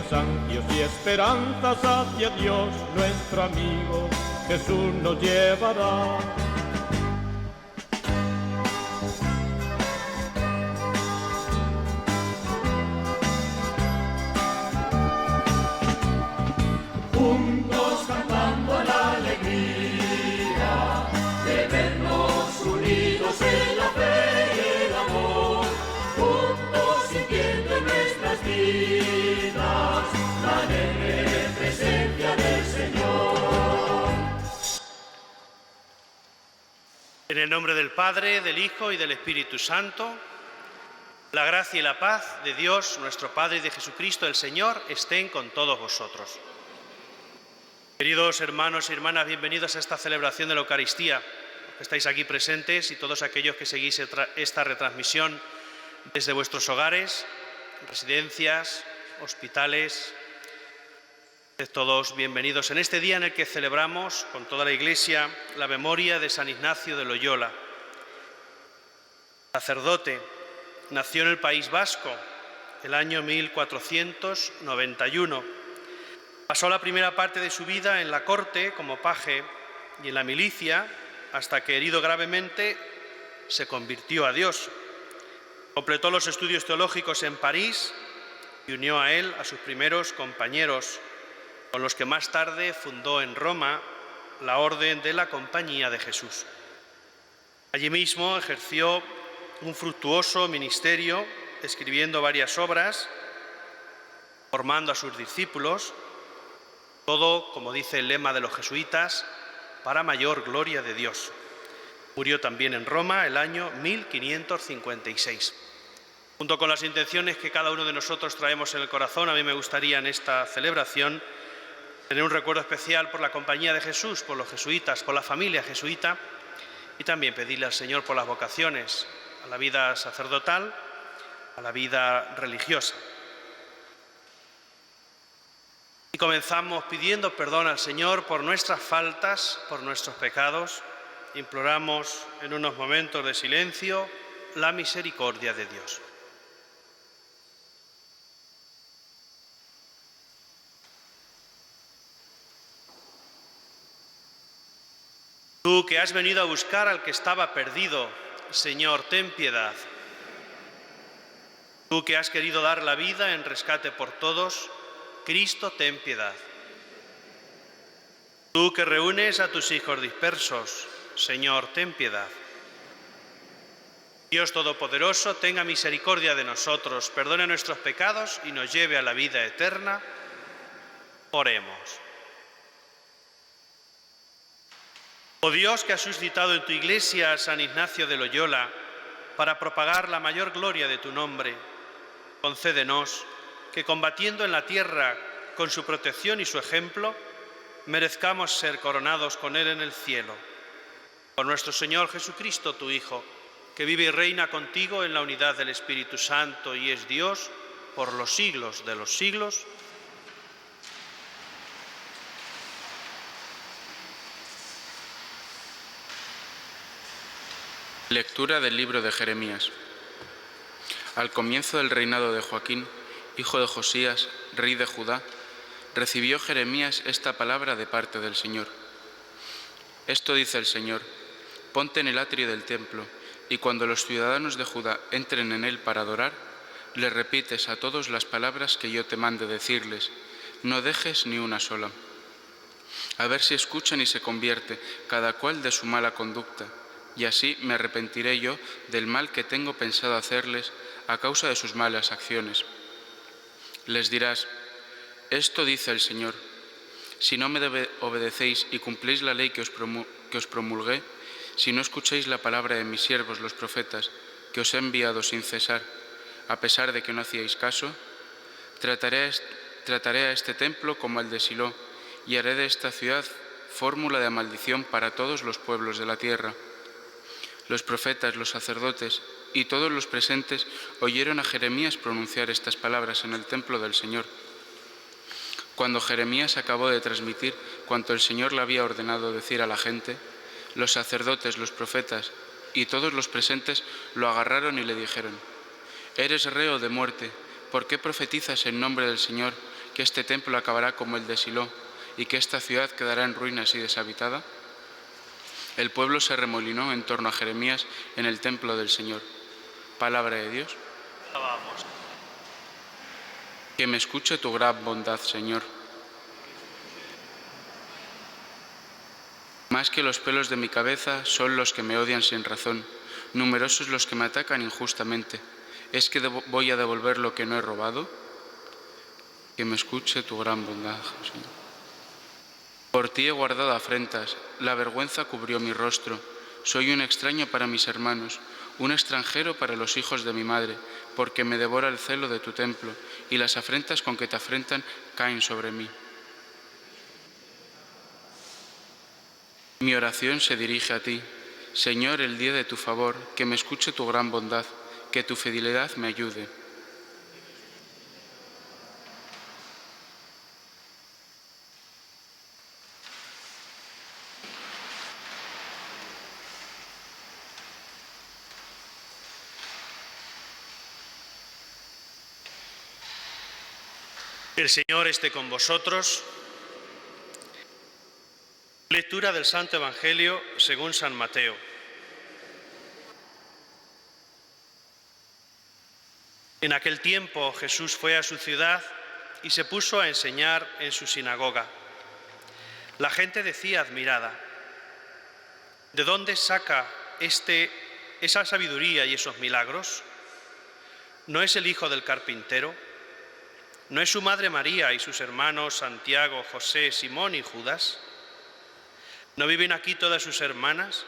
cansancios y esperanzas hacia Dios, nuestro amigo Jesús nos llevará. Juntos cantando la alegría de vernos unidos en la fe y el amor, juntos sintiendo en nuestras vidas la alegre presencia del Señor. En el nombre del Padre, del Hijo y del Espíritu Santo, la gracia y la paz de Dios, nuestro Padre, y de Jesucristo el Señor, estén con todos vosotros. Queridos hermanos y hermanas, bienvenidos a esta celebración de la Eucaristía, los que estáis aquí presentes y todos aquellos que seguís esta retransmisión desde vuestros hogares, residencias, hospitales. Sed todos bienvenidos en este día en el que celebramos con toda la Iglesia la memoria de San Ignacio de Loyola. Sacerdote, nació en el País Vasco el año 1491. Pasó la primera parte de su vida en la corte como paje y en la milicia, hasta que, herido gravemente, se convirtió a Dios. Completó los estudios teológicos en París y unió a él a sus primeros compañeros, con los que más tarde fundó en Roma la Orden de la Compañía de Jesús. Allí mismo ejerció un fructuoso ministerio, escribiendo varias obras, formando a sus discípulos, todo, como dice el lema de los jesuitas, para mayor gloria de Dios. Murió también en Roma el año 1556. Junto con las intenciones que cada uno de nosotros traemos en el corazón, a mí me gustaría en esta celebración tener un recuerdo especial por la Compañía de Jesús, por los jesuitas, por la familia jesuita, y también pedirle al Señor por las vocaciones a la vida sacerdotal, a la vida religiosa. Y comenzamos pidiendo perdón al Señor por nuestras faltas, por nuestros pecados. Imploramos en unos momentos de silencio la misericordia de Dios. Tú que has venido a buscar al que estaba perdido, Señor, ten piedad. Tú que has querido dar la vida en rescate por todos, Cristo, ten piedad. Tú que reúnes a tus hijos dispersos, Señor, ten piedad. Dios Todopoderoso, tenga misericordia de nosotros, perdone nuestros pecados y nos lleve a la vida eterna. Oremos. Oh Dios, que has suscitado en tu Iglesia a San Ignacio de Loyola para propagar la mayor gloria de tu nombre, concédenos que, combatiendo en la tierra con su protección y su ejemplo, merezcamos ser coronados con él en el cielo. Por nuestro Señor Jesucristo, tu Hijo, que vive y reina contigo en la unidad del Espíritu Santo y es Dios por los siglos de los siglos. Lectura del libro de Jeremías. Al comienzo del reinado de Joaquín, hijo de Josías, rey de Judá, recibió Jeremías esta palabra de parte del Señor. Esto dice el Señor: ponte en el atrio del templo, y cuando los ciudadanos de Judá entren en él para adorar, les repites a todos las palabras que yo te mande decirles, no dejes ni una sola. A ver si escuchan y se convierte cada cual de su mala conducta, y así me arrepentiré yo del mal que tengo pensado hacerles a causa de sus malas acciones. Les dirás: esto dice el Señor: si no me obedecéis y cumplís la ley que os promulgué, si no escucháis la palabra de mis siervos los profetas, que os he enviado sin cesar, a pesar de que no hacíais caso, trataré a este templo como el de Silo, y haré de esta ciudad fórmula de maldición para todos los pueblos de la tierra. Los profetas, los sacerdotes y todos los presentes oyeron a Jeremías pronunciar estas palabras en el templo del Señor. Cuando Jeremías acabó de transmitir cuanto el Señor le había ordenado decir a la gente, los sacerdotes, los profetas y todos los presentes lo agarraron y le dijeron: «Eres reo de muerte, ¿por qué profetizas en nombre del Señor que este templo acabará como el de Silo y que esta ciudad quedará en ruinas y deshabitada? El pueblo se remolinó en torno a Jeremías en el templo del Señor. Palabra de Dios. Vamos. Que me escuche tu gran bondad, Señor. Más que los pelos de mi cabeza son los que me odian sin razón, numerosos los que me atacan injustamente. ¿Es que voy a devolver lo que no he robado? Que me escuche tu gran bondad, Señor. Por ti he guardado afrentas, la vergüenza cubrió mi rostro. Soy un extraño para mis hermanos, un extranjero para los hijos de mi madre, porque me devora el celo de tu templo, y las afrentas con que te afrentan caen sobre mí. Mi oración se dirige a ti, Señor, el día de tu favor, que me escuche tu gran bondad, que tu fidelidad me ayude. El Señor esté con vosotros. Lectura del Santo Evangelio según San Mateo. En aquel tiempo Jesús fue a su ciudad y se puso a enseñar en su sinagoga. La gente decía admirada: ¿de dónde saca esa sabiduría y esos milagros? ¿No es el hijo del carpintero? ¿No es su madre María y sus hermanos Santiago, José, Simón y Judas? ¿No viven aquí todas sus hermanas?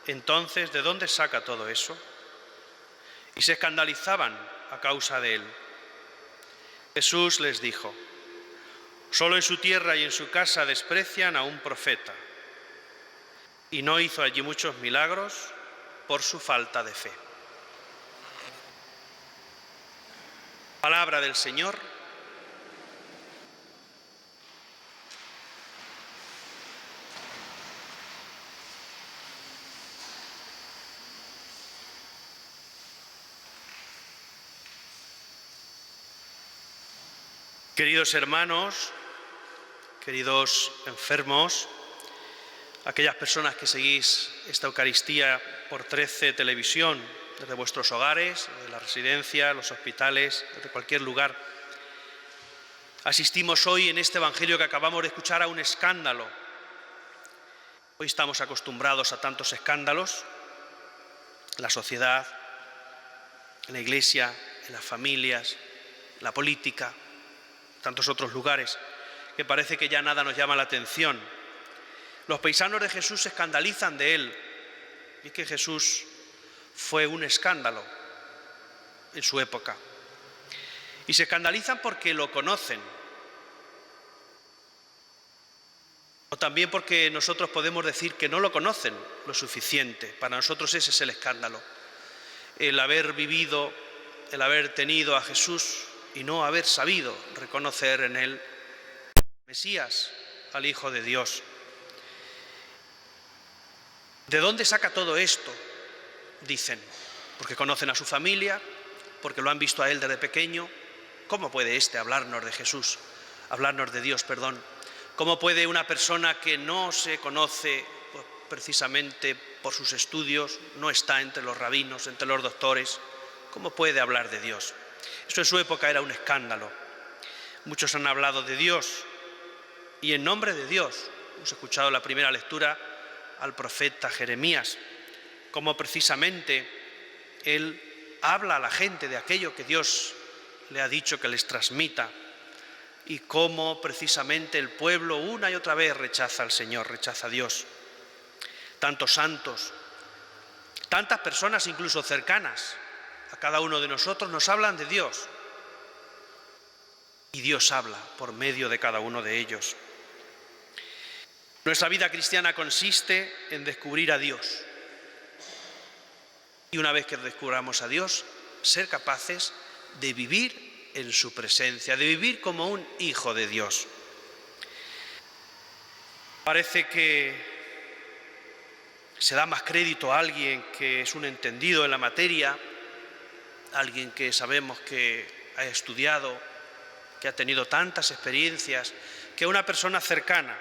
Entonces, ¿de dónde saca todo eso? Y se escandalizaban a causa de él. Jesús les dijo: solo en su tierra y en su casa desprecian a un profeta. Y no hizo allí muchos milagros por su falta de fe. Palabra del Señor. Queridos hermanos, queridos enfermos, aquellas personas que seguís esta Eucaristía por 13 Televisión, desde vuestros hogares, de la residencia, los hospitales, desde cualquier lugar, asistimos hoy en este Evangelio que acabamos de escuchar a un escándalo. Hoy estamos acostumbrados a tantos escándalos en la sociedad, en la Iglesia, en las familias, en la política, tantos otros lugares, que parece que ya nada nos llama la atención. Los paisanos de Jesús se escandalizan de él, y es que Jesús fue un escándalo en su época. Y se escandalizan porque lo conocen, o también porque nosotros podemos decir que no lo conocen lo suficiente. Para nosotros ese es el escándalo, el haber vivido, el haber tenido a Jesús y no haber sabido reconocer en él al Mesías, al Hijo de Dios. ¿De dónde saca todo esto? Dicen, porque conocen a su familia, porque lo han visto a él desde pequeño. ¿Cómo puede hablarnos de Jesús, hablarnos de Dios, perdón? ¿Cómo puede una persona que no se conoce precisamente por sus estudios, no está entre los rabinos, entre los doctores, cómo puede hablar de Dios? Eso en su época era un escándalo. Muchos han hablado de Dios y en nombre de Dios. Hemos escuchado la primera lectura al profeta Jeremías, cómo precisamente él habla a la gente de aquello que Dios le ha dicho que les transmita, y cómo precisamente el pueblo una y otra vez rechaza al Señor, rechaza a Dios. Tantos santos, tantas personas incluso cercanas a cada uno de nosotros nos hablan de Dios, y Dios habla por medio de cada uno de ellos. Nuestra vida cristiana consiste en descubrir a Dios, y una vez que descubramos a Dios, ser capaces de vivir en su presencia, de vivir como un hijo de Dios. Parece que se da más crédito a alguien que es un entendido en la materia, alguien que sabemos que ha estudiado, que ha tenido tantas experiencias, que una persona cercana.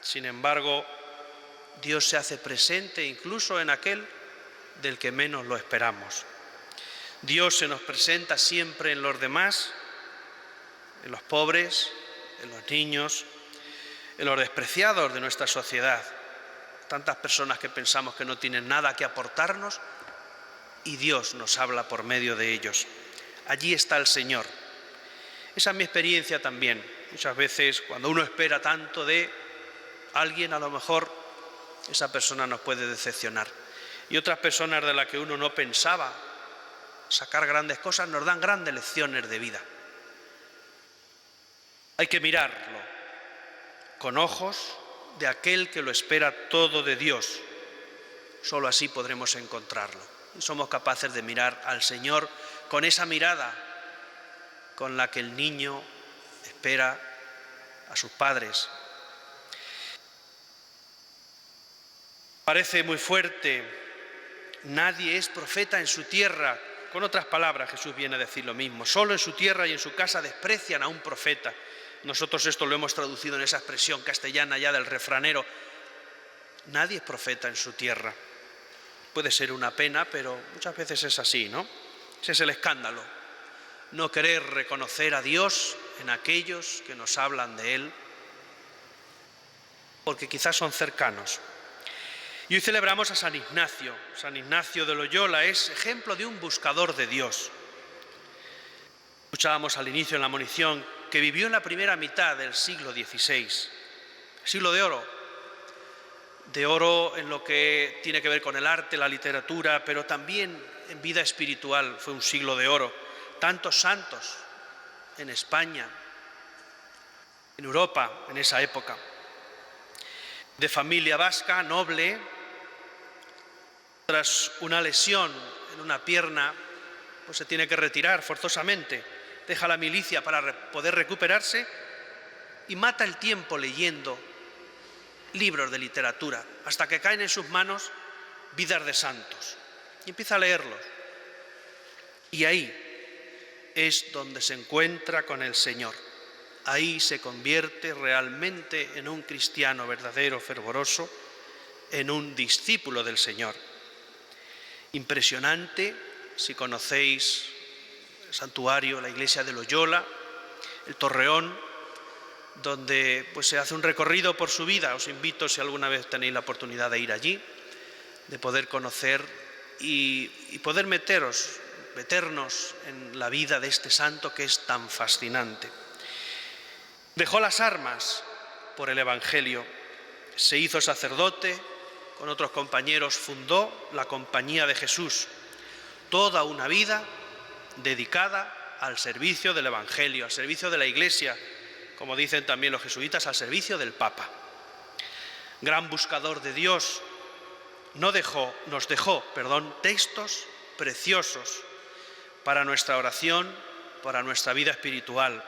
Sin embargo, Dios se hace presente incluso en aquel del que menos lo esperamos. Dios se nos presenta siempre en los demás, en los pobres, en los niños, en los despreciados de nuestra sociedad. Tantas personas que pensamos que no tienen nada que aportarnos y Dios nos habla por medio de ellos. Allí está el Señor. Esa es mi experiencia también. Muchas veces cuando uno espera tanto de alguien, a lo mejor esa persona nos puede decepcionar. Y otras personas de las que uno no pensaba sacar grandes cosas nos dan grandes lecciones de vida. Hay que mirarlo con ojos de aquel que lo espera todo de Dios. Solo así podremos encontrarlo. Y somos capaces de mirar al Señor con esa mirada con la que el niño espera a sus padres. Parece muy fuerte, nadie es profeta en su tierra. Con otras palabras, Jesús viene a decir lo mismo. Solo en su tierra y en su casa desprecian a un profeta. Nosotros esto lo hemos traducido en esa expresión castellana ya del refranero. Nadie es profeta en su tierra. Puede ser una pena, pero muchas veces es así, ¿no? Ese es el escándalo. No querer reconocer a Dios en aquellos que nos hablan de Él, porque quizás son cercanos. Y hoy celebramos a San Ignacio. San Ignacio de Loyola es ejemplo de un buscador de Dios. Escuchábamos al inicio en la monición que vivió en la primera mitad del siglo XVI, siglo de oro en lo que tiene que ver con el arte, la literatura, pero también en vida espiritual fue un siglo de oro. Tantos santos en España, en Europa, en esa época. De familia vasca, noble, tras una lesión en una pierna, pues se tiene que retirar forzosamente, deja la milicia para poder recuperarse y mata el tiempo leyendo libros de literatura, hasta que caen en sus manos vidas de santos. Y empieza a leerlos. Y ahí es donde se encuentra con el Señor. Ahí se convierte realmente en un cristiano verdadero, fervoroso, en un discípulo del Señor. Impresionante, si conocéis el santuario, la iglesia de Loyola, el Torreón, donde pues se hace un recorrido por su vida. Os invito, si alguna vez tenéis la oportunidad de ir allí, de poder conocer y poder meternos en la vida de este santo que es tan fascinante. Dejó las armas por el Evangelio, se hizo sacerdote, con otros compañeros fundó la Compañía de Jesús, toda una vida dedicada al servicio del Evangelio, al servicio de la Iglesia, como dicen también los jesuitas, al servicio del Papa. Gran buscador de Dios, nos dejó textos preciosos para nuestra oración, para nuestra vida espiritual.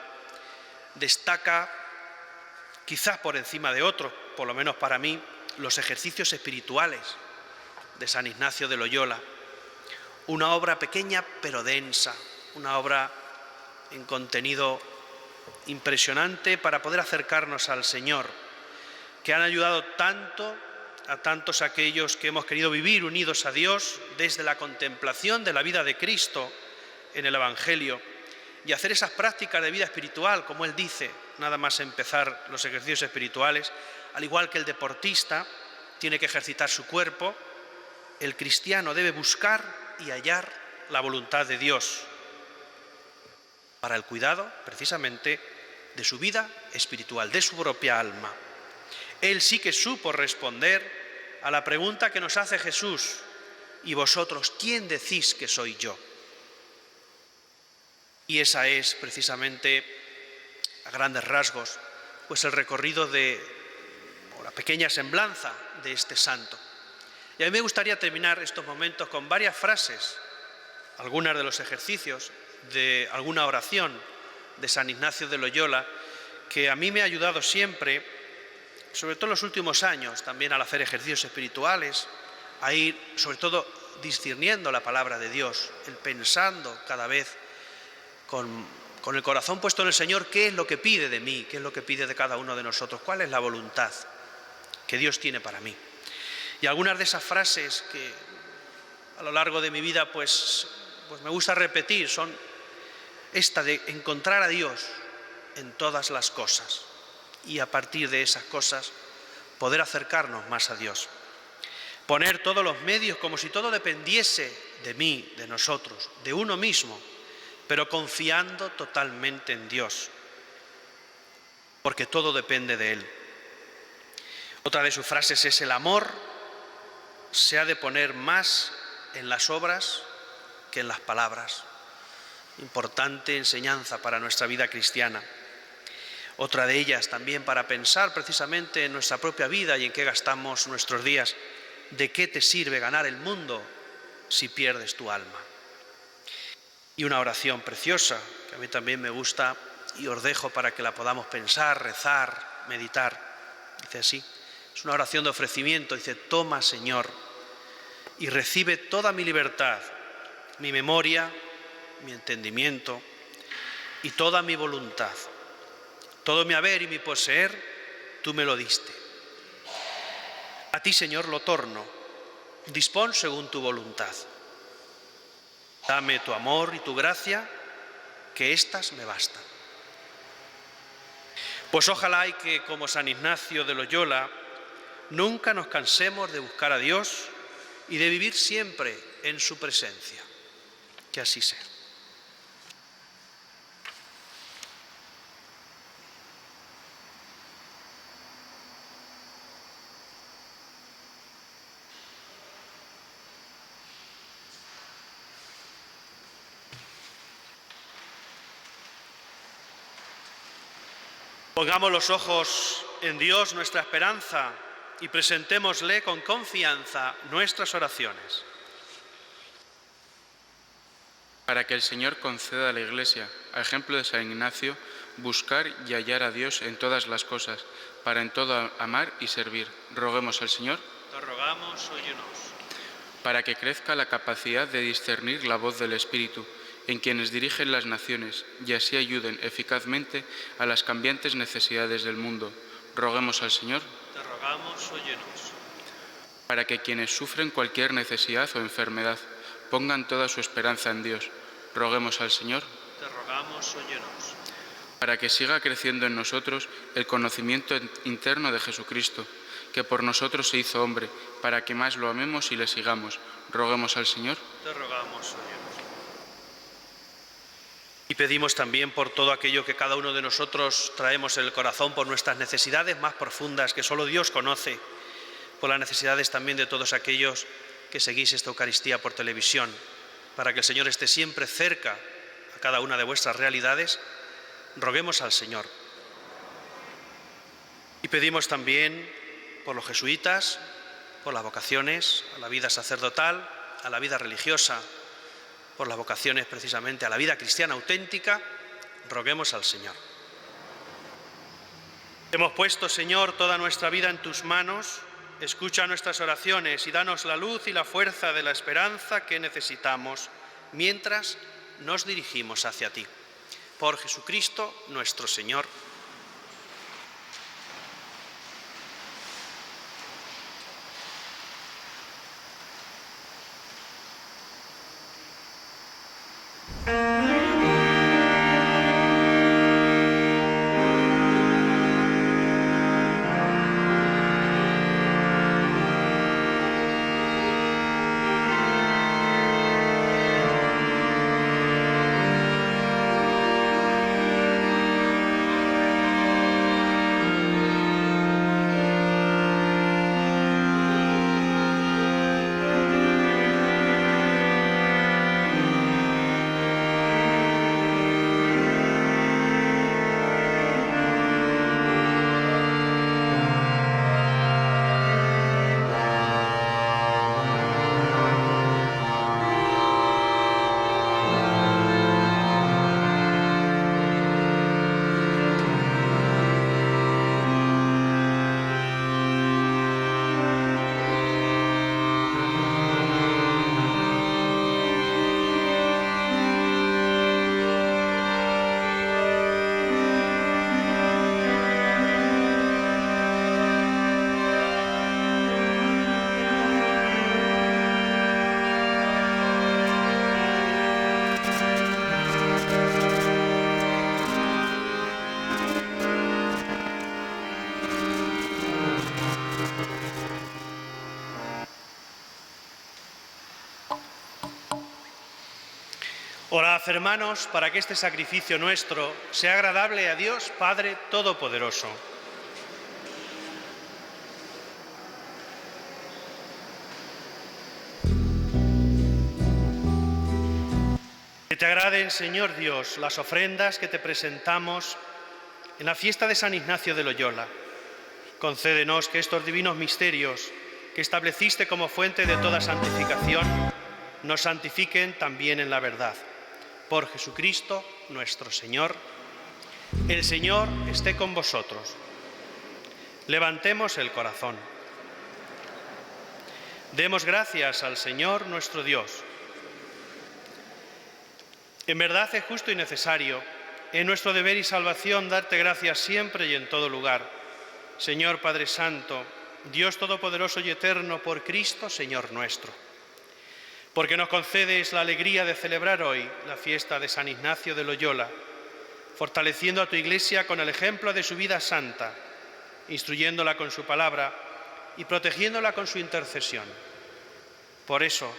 Destaca, quizás por encima de otros, por lo menos para mí, los ejercicios espirituales de San Ignacio de Loyola. Una obra pequeña pero densa, una obra en contenido impresionante para poder acercarnos al Señor, que han ayudado tanto a tantos aquellos que hemos querido vivir unidos a Dios desde la contemplación de la vida de Cristo en el Evangelio y hacer esas prácticas de vida espiritual, como él dice, nada más empezar los ejercicios espirituales, al igual que el deportista tiene que ejercitar su cuerpo, el cristiano debe buscar y hallar la voluntad de Dios para el cuidado, precisamente, de su vida espiritual, de su propia alma. Él sí que supo responder a la pregunta que nos hace Jesús: ¿y vosotros quién decís que soy yo? Y esa es precisamente, a grandes rasgos, pues el recorrido o la pequeña semblanza de este santo. Y a mí me gustaría terminar estos momentos con varias frases, algunas de los ejercicios de alguna oración de San Ignacio de Loyola, que a mí me ha ayudado siempre, sobre todo en los últimos años, también al hacer ejercicios espirituales, a ir sobre todo discerniendo la palabra de Dios, el pensando cada vez con con el corazón puesto en el Señor, ¿qué es lo que pide de mí? ¿Qué es lo que pide de cada uno de nosotros? ¿Cuál es la voluntad que Dios tiene para mí? Y algunas de esas frases que a lo largo de mi vida pues me gusta repetir son esta de encontrar a Dios en todas las cosas y a partir de esas cosas poder acercarnos más a Dios. Poner todos los medios como si todo dependiese de mí, de nosotros, de uno mismo, pero confiando totalmente en Dios, porque todo depende de Él. Otra de sus frases es: el amor se ha de poner más en las obras que en las palabras. Importante enseñanza para nuestra vida cristiana. Otra de ellas también para pensar precisamente en nuestra propia vida y en qué gastamos nuestros días. ¿De qué te sirve ganar el mundo si pierdes tu alma? Y una oración preciosa, que a mí también me gusta y os dejo para que la podamos pensar, rezar, meditar. Dice así, es una oración de ofrecimiento, dice: toma, Señor, y recibe toda mi libertad, mi memoria, mi entendimiento y toda mi voluntad. Todo mi haber y mi poseer, tú me lo diste. A ti, Señor, lo torno. Dispón según tu voluntad. Dame tu amor y tu gracia, que éstas me bastan. Pues ojalá y que, como San Ignacio de Loyola, nunca nos cansemos de buscar a Dios y de vivir siempre en su presencia. Que así sea. Pongamos los ojos en Dios, nuestra esperanza, y presentémosle con confianza nuestras oraciones. Para que el Señor conceda a la Iglesia, a ejemplo de San Ignacio, buscar y hallar a Dios en todas las cosas, para en todo amar y servir. Roguemos al Señor. Te rogamos, óyenos. Para que crezca la capacidad de discernir la voz del Espíritu en quienes dirigen las naciones y así ayuden eficazmente a las cambiantes necesidades del mundo. Roguemos al Señor. Te rogamos, óyenos. Para que quienes sufren cualquier necesidad o enfermedad pongan toda su esperanza en Dios. Roguemos al Señor. Te rogamos, óyenos. Para que siga creciendo en nosotros el conocimiento interno de Jesucristo, que por nosotros se hizo hombre, para que más lo amemos y le sigamos. Roguemos al Señor. Te rogamos, óyenos. Y pedimos también por todo aquello que cada uno de nosotros traemos en el corazón, por nuestras necesidades más profundas que solo Dios conoce, por las necesidades también de todos aquellos que seguís esta Eucaristía por televisión, para que el Señor esté siempre cerca a cada una de vuestras realidades. Roguemos al Señor. Y pedimos también por los jesuitas, por las vocaciones a la vida sacerdotal, a la vida religiosa, por las vocaciones precisamente a la vida cristiana auténtica. Roguemos al Señor. Hemos puesto, Señor, toda nuestra vida en tus manos. Escucha nuestras oraciones y danos la luz y la fuerza de la esperanza que necesitamos mientras nos dirigimos hacia ti. Por Jesucristo nuestro Señor. Orad, hermanos, para que este sacrificio nuestro sea agradable a Dios Padre Todopoderoso. Que te agraden, Señor Dios, las ofrendas que te presentamos en la fiesta de San Ignacio de Loyola. Concédenos que estos divinos misterios que estableciste como fuente de toda santificación nos santifiquen también en la verdad. Por Jesucristo nuestro Señor. El Señor esté con vosotros. Levantemos el corazón. Demos gracias al Señor nuestro Dios. En verdad es justo y necesario, en nuestro deber y salvación, darte gracias siempre y en todo lugar. Señor Padre Santo, Dios Todopoderoso y Eterno, por Cristo, Señor nuestro. Porque nos concedes la alegría de celebrar hoy la fiesta de San Ignacio de Loyola, fortaleciendo a tu Iglesia con el ejemplo de su vida santa, instruyéndola con su palabra y protegiéndola con su intercesión. Por eso,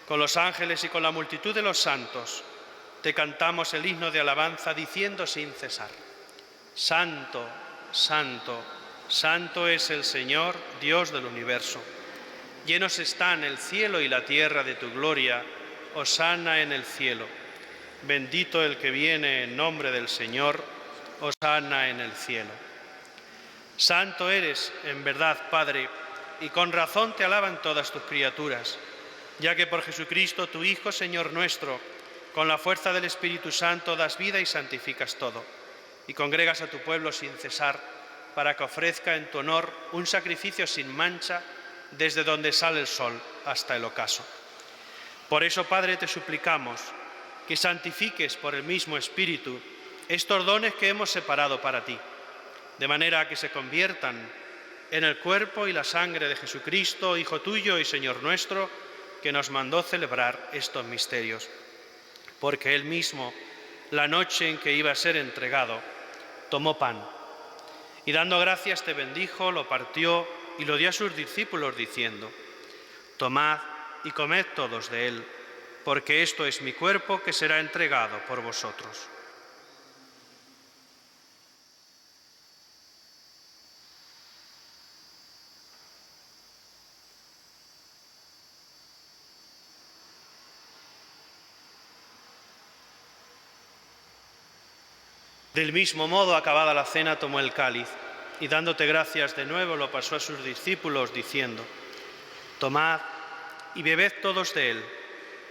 con los ángeles y con la multitud de los santos, te cantamos el himno de alabanza diciendo sin cesar: Santo, Santo, Santo es el Señor, Dios del universo. Llenos están el cielo y la tierra de tu gloria, hosana en el cielo. Bendito el que viene en nombre del Señor, hosana en el cielo. Santo eres, en verdad, Padre, y con razón te alaban todas tus criaturas, ya que por Jesucristo, tu Hijo, Señor nuestro, con la fuerza del Espíritu Santo das vida y santificas todo, y congregas a tu pueblo sin cesar, para que ofrezca en tu honor un sacrificio sin mancha, desde donde sale el sol hasta el ocaso. Por eso, Padre, te suplicamos que santifiques por el mismo Espíritu estos dones que hemos separado para ti, de manera que se conviertan en el cuerpo y la sangre de Jesucristo, Hijo tuyo y Señor nuestro, que nos mandó celebrar estos misterios. Porque Él mismo, la noche en que iba a ser entregado, tomó pan y dando gracias te bendijo, lo partió y lo dio a sus discípulos diciendo: Tomad y comed todos de él, porque esto es mi cuerpo que será entregado por vosotros. Del mismo modo, acabada la cena, tomó el cáliz y dándote gracias de nuevo lo pasó a sus discípulos diciendo: Tomad y bebed todos de él,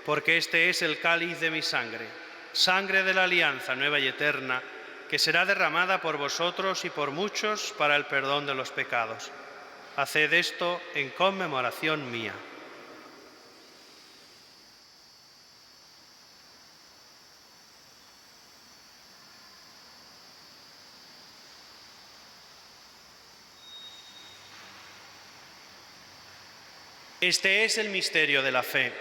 porque este es el cáliz de mi sangre, sangre de la alianza nueva y eterna, que será derramada por vosotros y por muchos para el perdón de los pecados. Haced esto en conmemoración mía. Este es el misterio de la fe.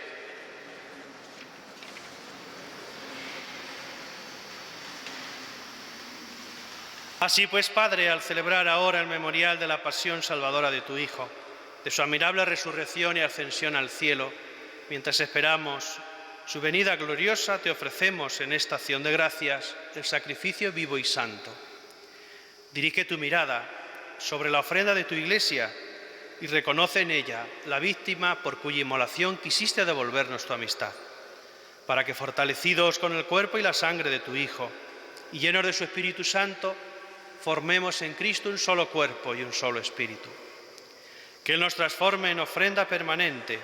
Así pues, Padre, al celebrar ahora el memorial de la pasión salvadora de tu Hijo, de su admirable resurrección y ascensión al cielo, mientras esperamos su venida gloriosa, te ofrecemos en esta acción de gracias el sacrificio vivo y santo. Dirige tu mirada sobre la ofrenda de tu Iglesia y reconoce en ella la víctima por cuya inmolación quisiste devolvernos tu amistad, para que, fortalecidos con el cuerpo y la sangre de tu Hijo y llenos de su Espíritu Santo, formemos en Cristo un solo cuerpo y un solo espíritu. Que Él nos transforme en ofrenda permanente,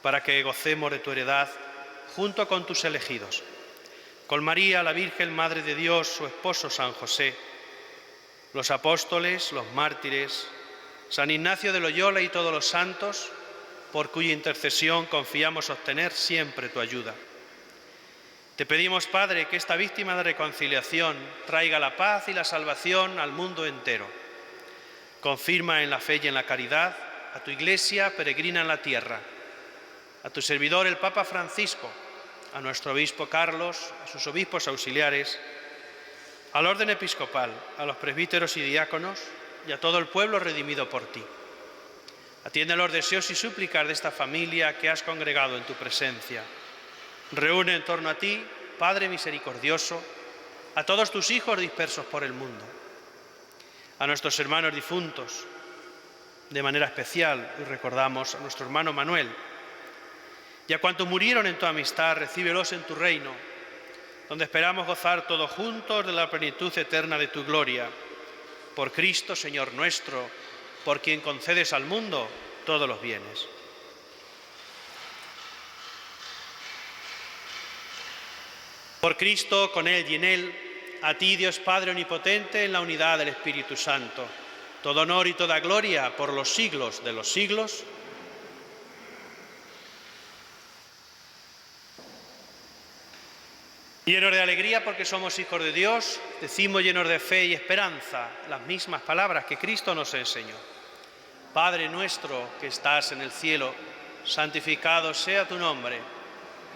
para que gocemos de tu heredad junto con tus elegidos, con María, la Virgen Madre de Dios, su esposo San José, los apóstoles, los mártires, San Ignacio de Loyola y todos los santos, por cuya intercesión confiamos obtener siempre tu ayuda. Te pedimos, Padre, que esta víctima de reconciliación traiga la paz y la salvación al mundo entero. Confirma en la fe y en la caridad a tu Iglesia peregrina en la tierra, a tu servidor el Papa Francisco, a nuestro obispo Carlos, a sus obispos auxiliares, al orden episcopal, a los presbíteros y diáconos y a todo el pueblo redimido por ti. Atiende los deseos y súplicas de esta familia que has congregado en tu presencia. Reúne en torno a ti, Padre misericordioso, a todos tus hijos dispersos por el mundo, a nuestros hermanos difuntos. De manera especial, hoy recordamos a nuestro hermano Manuel, y a cuantos murieron en tu amistad, recíbelos en tu reino, donde esperamos gozar todos juntos de la plenitud eterna de tu gloria. Por Cristo, Señor nuestro, por quien concedes al mundo todos los bienes. Por Cristo, con Él y en Él, a ti, Dios Padre Omnipotente, en la unidad del Espíritu Santo, todo honor y toda gloria por los siglos de los siglos. Llenos de alegría porque somos hijos de Dios, decimos llenos de fe y esperanza las mismas palabras que Cristo nos enseñó. Padre nuestro que estás en el cielo, santificado sea tu nombre.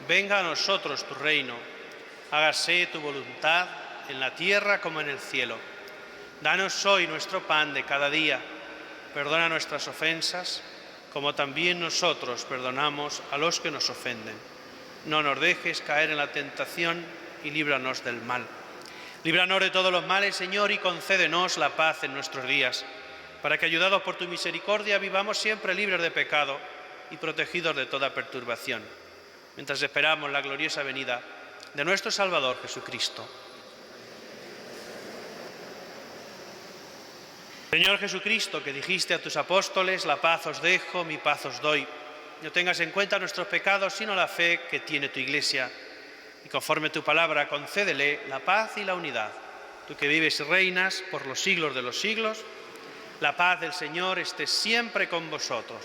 Venga a nosotros tu reino. Hágase tu voluntad en la tierra como en el cielo. Danos hoy nuestro pan de cada día. Perdona nuestras ofensas, como también nosotros perdonamos a los que nos ofenden. No nos dejes caer en la tentación y líbranos del mal. Líbranos de todos los males, Señor, y concédenos la paz en nuestros días, para que, ayudados por tu misericordia, vivamos siempre libres de pecado y protegidos de toda perturbación, mientras esperamos la gloriosa venida de nuestro Salvador Jesucristo. Señor Jesucristo, que dijiste a tus apóstoles, la paz os dejo, mi paz os doy. No tengas en cuenta nuestros pecados, sino la fe que tiene tu Iglesia. Y conforme tu palabra, concédele la paz y la unidad. Tú que vives y reinas por los siglos de los siglos, la paz del Señor esté siempre con vosotros.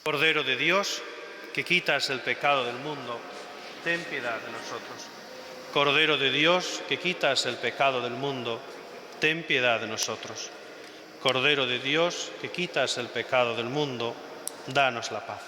Cordero de Dios, que quitas el pecado del mundo, ten piedad de nosotros. Cordero de Dios, que quitas el pecado del mundo, ten piedad de nosotros. Cordero de Dios, que quitas el pecado del mundo, danos la paz.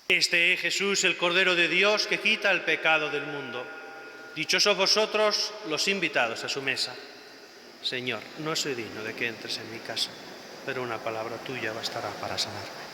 Este es Jesús, el Cordero de Dios, que quita el pecado del mundo. Dichosos vosotros los invitados a su mesa. Señor, no soy digno de que entres en mi casa, pero una palabra tuya bastará para sanarme.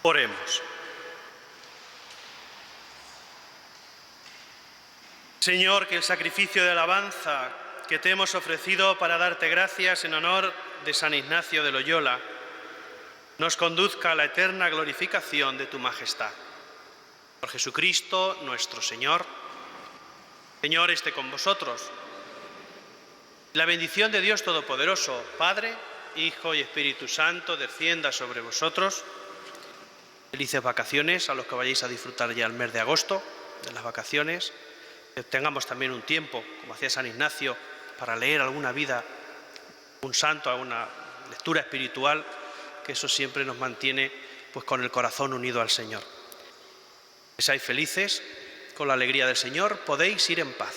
Oremos. Señor, que el sacrificio de alabanza que te hemos ofrecido para darte gracias en honor de San Ignacio de Loyola nos conduzca a la eterna glorificación de tu majestad. Por Jesucristo nuestro Señor. Señor, esté con vosotros. La bendición de Dios Todopoderoso, Padre, Hijo y Espíritu Santo, descienda sobre vosotros. Felices vacaciones a los que vayáis a disfrutar ya el mes de agosto, de las vacaciones. Que tengamos también un tiempo, como hacía San Ignacio, para leer alguna vida, un santo, alguna lectura espiritual, que eso siempre nos mantiene pues con el corazón unido al Señor. Que seáis felices, con la alegría del Señor, podéis ir en paz.